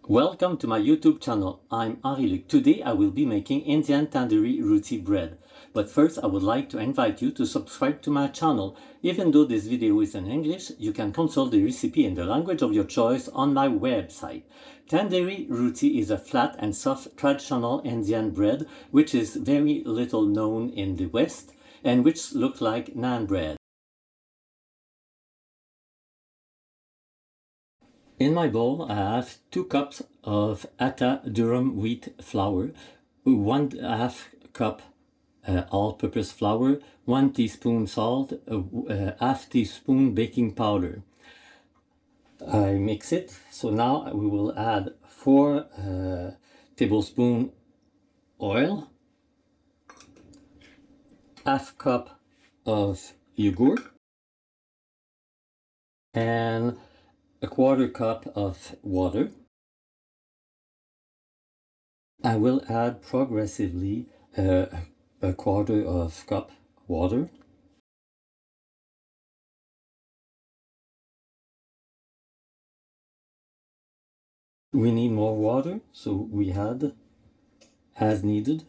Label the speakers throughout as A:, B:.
A: Welcome to my YouTube channel. I'm Henri-Luc. Today I will be making Indian tandoori roti bread. But first I would like to invite you to subscribe to my channel. Even though this video is in English, you can consult the recipe in the language of your choice on my website. Tandoori roti is a flat and soft traditional Indian bread which is very little known in the West and which look like naan bread. In my bowl, I have 2 cups of atta durum wheat flour, 1/2 cup all-purpose flour, 1 teaspoon salt, 1/2 teaspoon baking powder. I mix it. So now we will add 4 tablespoons oil, 1/2 cup of yogurt, and 1/4 cup of water. I will add progressively a 1/4 cup water. We need more water, so we add as needed.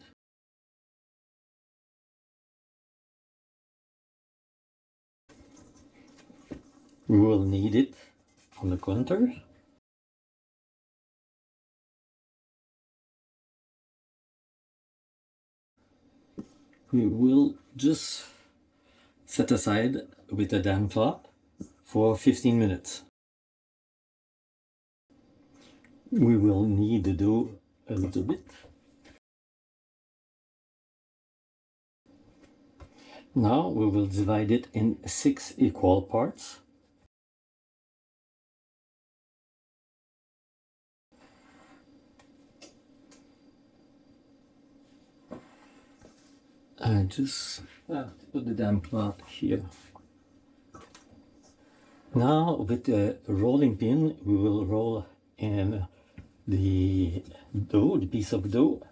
A: We will need it on the counter. We will just set aside with a damp cloth for 15 minutes. We will knead the dough a little bit. Now we will divide it in 6 equal parts. I just put the damp cloth here. Now with the rolling pin, we will roll in the dough, the piece of dough,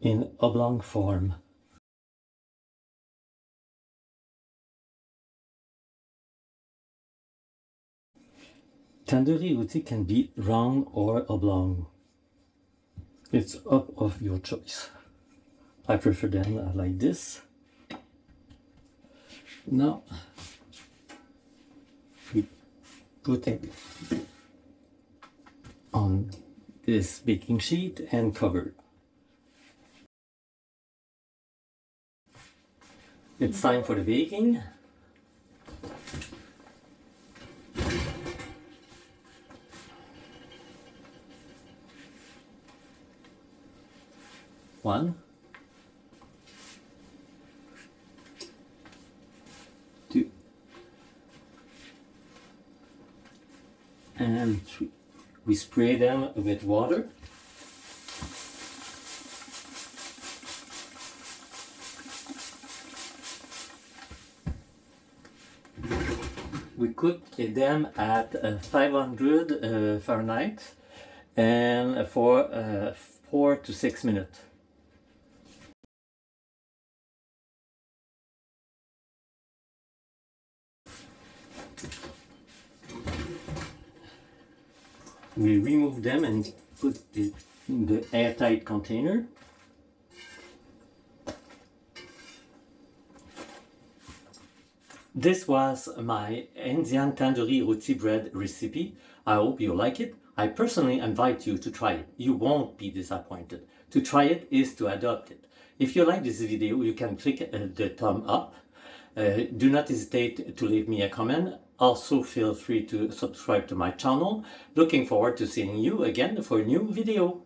A: in oblong form. Tandoori roti can be round or oblong. It's up of your choice. I prefer them like this. Now we put it on this baking sheet and cover. It's time for the baking. One, 2, and 3. We spray them with water. We cook them at 500 Fahrenheit and for 4 to 6 minutes. We remove them and put it in the airtight container. This was my Indian tandoori roti bread recipe. I hope you like it. I personally invite you to try it. You won't be disappointed. To try it is to adopt it. If you like this video, you can click the thumb up. Do not hesitate to leave me a comment. Also feel free to subscribe to my channel. Looking forward to seeing you again for a new video.